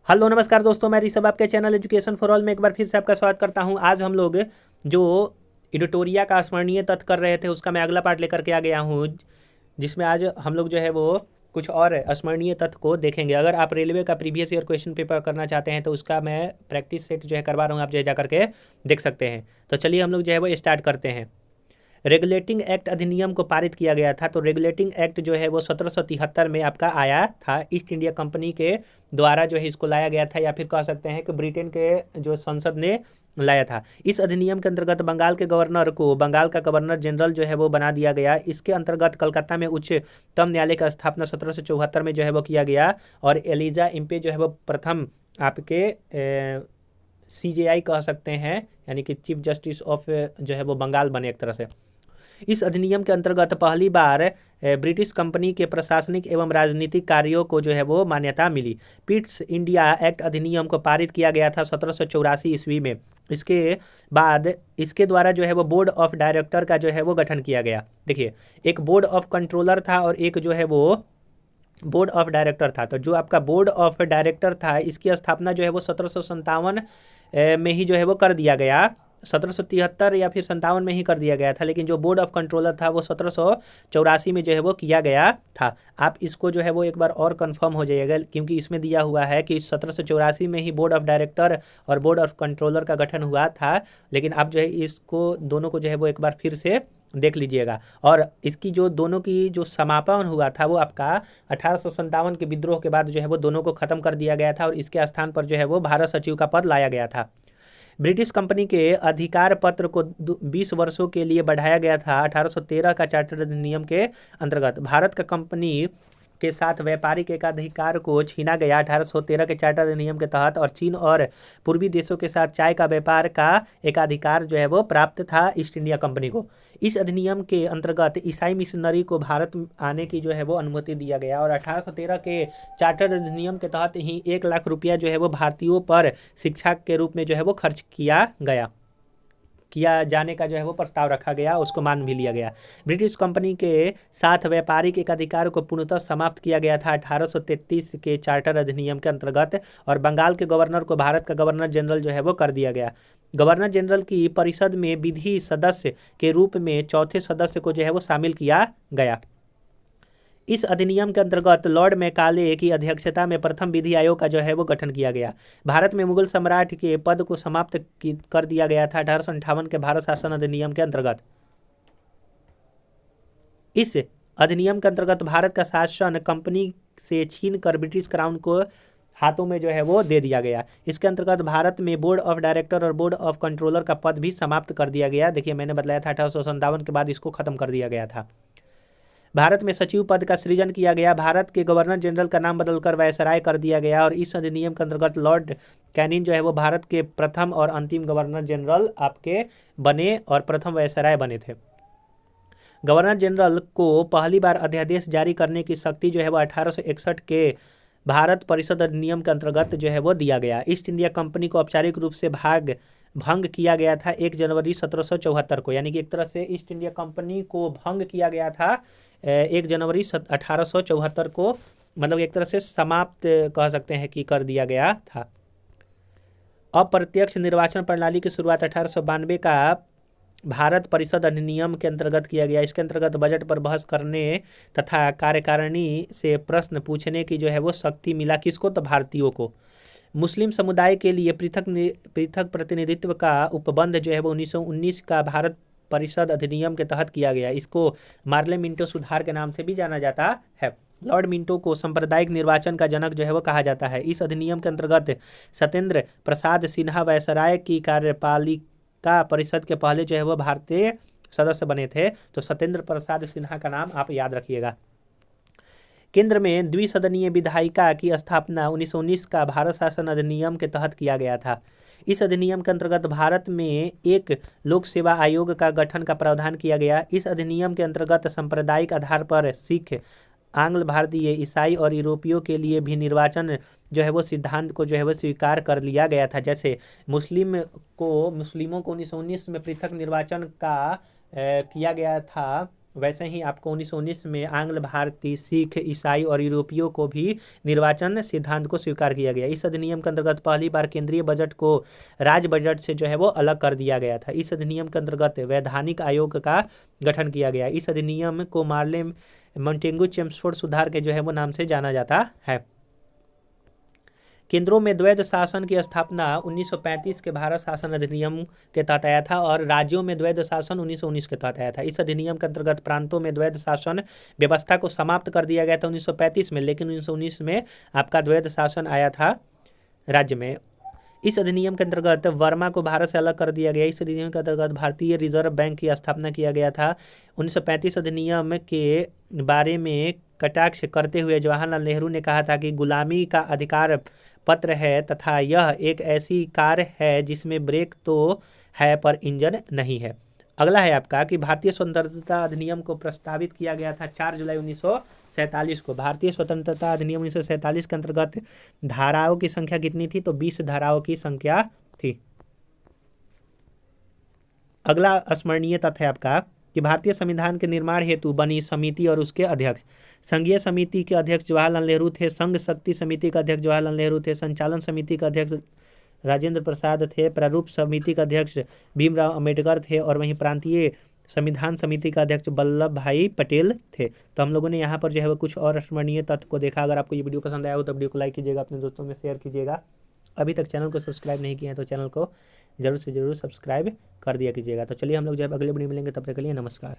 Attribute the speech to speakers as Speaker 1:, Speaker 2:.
Speaker 1: Hello नमस्कार दोस्तों, मैं ऋषभ आपके चैनल एजुकेशन फॉर ऑल में एक बार फिर से आपका स्वागत करता हूं। आज हम लोग जो एडिटोरिया का स्मरणीय तथ्य कर रहे थे उसका मैं अगला पार्ट लेकर के आ गया हूं, जिसमें आज हम लोग जो है वो कुछ और स्मरणीय तथ्य को देखेंगे। अगर आप रेलवे का प्रीवियस ईयर क्वेश्चन पेपर करना चाहते हैं तो उसका मैं प्रैक्टिस सेट जो है करवा रहा हूँ, आप जो है जा करके देख सकते हैं। तो चलिए हम लोग जो है वो स्टार्ट करते हैं। रेगुलेटिंग एक्ट अधिनियम को पारित किया गया था। तो रेगुलेटिंग एक्ट जो है वो 1773 में आपका आया था। ईस्ट इंडिया कंपनी के द्वारा जो है इसको लाया गया था, या फिर कह सकते हैं कि ब्रिटेन के जो संसद ने लाया था। इस अधिनियम के अंतर्गत बंगाल के गवर्नर को बंगाल का गवर्नर जनरल जो है वो बना दिया गया। इसके अंतर्गत कलकत्ता में उच्चतम न्यायालय का स्थापना 1774 में जो है वो किया गया, और एलिजा इम्पे जो है वो प्रथम आपके CJI कह सकते हैं, यानी कि चीफ जस्टिस ऑफ जो है वो बंगाल बने एक तरह से। इस अधिनियम के अंतर्गत पहली बार ब्रिटिश कंपनी के प्रशासनिक एवं राजनीतिक कार्यों को जो है वो मान्यता मिली। पिट्स इंडिया एक्ट अधिनियम को पारित किया गया था 1784 ईस्वी में। इसके बाद इसके द्वारा जो है वो बोर्ड ऑफ डायरेक्टर का जो है वो गठन किया गया। देखिए, एक बोर्ड ऑफ कंट्रोलर था और एक जो है वो बोर्ड ऑफ डायरेक्टर था। तो जो आपका बोर्ड ऑफ डायरेक्टर था, इसकी स्थापना जो है वो 1757 में ही जो है वो कर दिया गया। 1773 या फिर 57 में ही कर दिया गया था, लेकिन जो बोर्ड ऑफ कंट्रोलर था वो 1784 में जो है वो किया गया था। आप इसको जो है वो एक बार और कंफर्म हो जाइएगा, क्योंकि इसमें दिया हुआ है कि 1784 में ही बोर्ड ऑफ डायरेक्टर और बोर्ड ऑफ कंट्रोलर का गठन हुआ था। लेकिन आप जो है इसको दोनों को जो है वो एक बार फिर से देख लीजिएगा। और इसकी जो दोनों की जो समापन हुआ था वो आपका 1857 के विद्रोह के बाद जो है वो दोनों को खत्म कर दिया गया था, और इसके स्थान पर जो है वो भारत सचिव का पद लाया गया था। ब्रिटिश कंपनी के अधिकार पत्र को 20 वर्षों के लिए बढ़ाया गया था। 1813 का चार्टर अधिनियम के अंतर्गत भारत का कंपनी के साथ व्यापारिक एकाधिकार को छीना गया 1813 के चार्टर अधिनियम के तहत, और चीन और पूर्वी देशों के साथ चाय का व्यापार का एकाधिकार जो है वो प्राप्त था ईस्ट इंडिया कंपनी को। इस अधिनियम के अंतर्गत ईसाई मिशनरी को भारत आने की जो है वो अनुमति दिया गया, और 1813 के चार्टर अधिनियम के तहत ही 1 लाख रुपया जो है वो भारतीयों पर शिक्षा के रूप में जो है वो खर्च किया जाने का जो है वो प्रस्ताव रखा गया, उसको मान भी लिया गया। ब्रिटिश कंपनी के साथ व्यापारिक एकाधिकार को पूर्णतः समाप्त किया गया था 1833 के चार्टर अधिनियम के अंतर्गत, और बंगाल के गवर्नर को भारत का गवर्नर जनरल जो है वो कर दिया गया। गवर्नर जनरल की परिषद में विधि सदस्य के रूप में चौथे सदस्य को जो है वो शामिल किया गया। इस अधिनियम के अंतर्गत लॉर्ड मैकाले की अध्यक्षता में प्रथम विधि आयोग का जो है वो गठन किया गया। भारत में मुगल सम्राट के पद को समाप्त कर दिया गया था 1858 के भारत शासन अधिनियम के अंतर्गत। इस अधिनियम के अंतर्गत भारत का शासन कंपनी से छीन कर ब्रिटिश क्राउन को हाथों में जो है वो दे दिया गया। इसके अंतर्गत भारत में बोर्ड ऑफ डायरेक्टर और बोर्ड ऑफ कंट्रोलर का पद भी समाप्त कर दिया गया। देखिए, मैंने बताया था 1857 के बाद इसको खत्म कर दिया गया था। भारत में सचिव पद का सृजन किया गया। भारत के गवर्नर जनरल का नाम बदलकर वायसराय कर दिया गया, और इस अधिनियम के अंतर्गत लॉर्ड कैनिंग जो है वो भारत के प्रथम और अंतिम गवर्नर जनरल आपके बने और प्रथम वायसराय बने थे। गवर्नर जनरल को पहली बार अध्यादेश जारी करने की शक्ति जो है वो 1861 के भारत परिषद अधिनियम के अंतर्गत जो है वो दिया गया। ईस्ट इंडिया कंपनी को औपचारिक रूप से भंग किया गया था 1 जनवरी 1774 को, यानी कि एक तरह से ईस्ट इंडिया कंपनी को भंग किया गया था 1 जनवरी 1874 को, मतलब एक तरह से समाप्त कह सकते हैं कि कर दिया गया था। अप्रत्यक्ष निर्वाचन प्रणाली की शुरुआत 1892 का भारत परिषद अधिनियम के अंतर्गत किया गया। इसके अंतर्गत बजट पर बहस करने तथा कार्यकारिणी से प्रश्न पूछने की जो है वो शक्ति मिला किसको? तो भारतीयों को। मुस्लिम समुदाय के लिए पृथक प्रतिनिधित्व का उपबंध जो है वो 1919 का भारत परिषद अधिनियम के तहत किया गया। इसको मार्ले मिंटो सुधार के नाम से भी जाना जाता है। लॉर्ड मिंटो को सांप्रदायिक निर्वाचन का जनक जो है वो कहा जाता है। इस अधिनियम के अंतर्गत सत्येंद्र प्रसाद सिन्हा वायसराय की कार्यपालिका परिषद के पहले जो है वो भारतीय सदस्य बने थे। तो सत्येंद्र प्रसाद सिन्हा का नाम आप याद रखिएगा। केंद्र में द्विसदनीय विधायिका की स्थापना 1919 का भारत शासन अधिनियम के तहत किया गया था। इस अधिनियम के अंतर्गत भारत में एक लोक सेवा आयोग का गठन का प्रावधान किया गया। इस अधिनियम के अंतर्गत सांप्रदायिक आधार पर सिख, आंग्ल भारतीय, ईसाई और यूरोपियों के लिए भी निर्वाचन जो है वो सिद्धांत को जो है वो स्वीकार कर लिया गया था। जैसे मुस्लिमों को 1919 में पृथक निर्वाचन का किया गया था वैसे ही आपको 1919 में आंग्ल, भारतीय, सिख, ईसाई और यूरोपियों को भी निर्वाचन सिद्धांत को स्वीकार किया गया। इस अधिनियम के अंतर्गत पहली बार केंद्रीय बजट को राज्य बजट से जो है वो अलग कर दिया गया था। इस अधिनियम के अंतर्गत वैधानिक आयोग का गठन किया गया। इस अधिनियम को मार्ले मोंटेगू चेम्सफोर्ड सुधार के जो है वो नाम से जाना जाता है। केंद्रों में द्वैध शासन की स्थापना 1935 के भारत शासन अधिनियम के तहत आया था और राज्यों में द्वैध शासन 1919 के तहत आया था। इस अधिनियम के अंतर्गत प्रांतों में द्वैध शासन व्यवस्था को समाप्त कर दिया गया था 1935 में, लेकिन 1919 में आपका द्वैध शासन आया था राज्य में। इस अधिनियम के अंतर्गत वर्मा को भारत से अलग कर दिया गया। इस अधिनियम के अंतर्गत भारतीय रिजर्व बैंक की स्थापना किया गया था। 1935 अधिनियम के बारे में कटाक्ष करते हुए जवाहरलाल नेहरू ने कहा था कि गुलामी का अधिकार पत्र है तथा यह एक ऐसी कार है जिसमें ब्रेक तो है पर इंजन नहीं है। अगला है आपका कि भारतीय स्वतंत्रता अधिनियम को प्रस्तावित किया गया था 4 जुलाई 1947 को। भारतीय स्वतंत्रता अधिनियम 1947 के अंतर्गत धाराओं की संख्या कितनी थी? तो 20 धाराओं की संख्या थी। अगला स्मरणीय तथ्य है आपका कि भारतीय संविधान के निर्माण हेतु बनी समिति और उसके अध्यक्ष। संघीय समिति के अध्यक्ष जवाहरलाल नेहरू थे। संघ शक्ति समिति का अध्यक्ष जवाहरलाल नेहरू थे। संचालन समिति का अध्यक्ष राजेंद्र प्रसाद थे। प्रारूप समिति का अध्यक्ष भीमराव अंबेडकर थे और वहीं प्रांतीय संविधान समिति का अध्यक्ष वल्लभ भाई पटेल थे। तो हम लोगों ने यहाँ पर जो है वो कुछ और स्मरणीय तथ्य को देखा। अगर आपको ये वीडियो पसंद आया हो तो वीडियो को लाइक कीजिएगा, अपने दोस्तों में शेयर कीजिएगा। अभी तक चैनल को सब्सक्राइब नहीं किया है तो चैनल को जरूर से जरूर सब्सक्राइब कर दिया कीजिएगा। तो चलिए हम लोग जब अगले वीडियो मिलेंगे तब तक के लिए नमस्कार।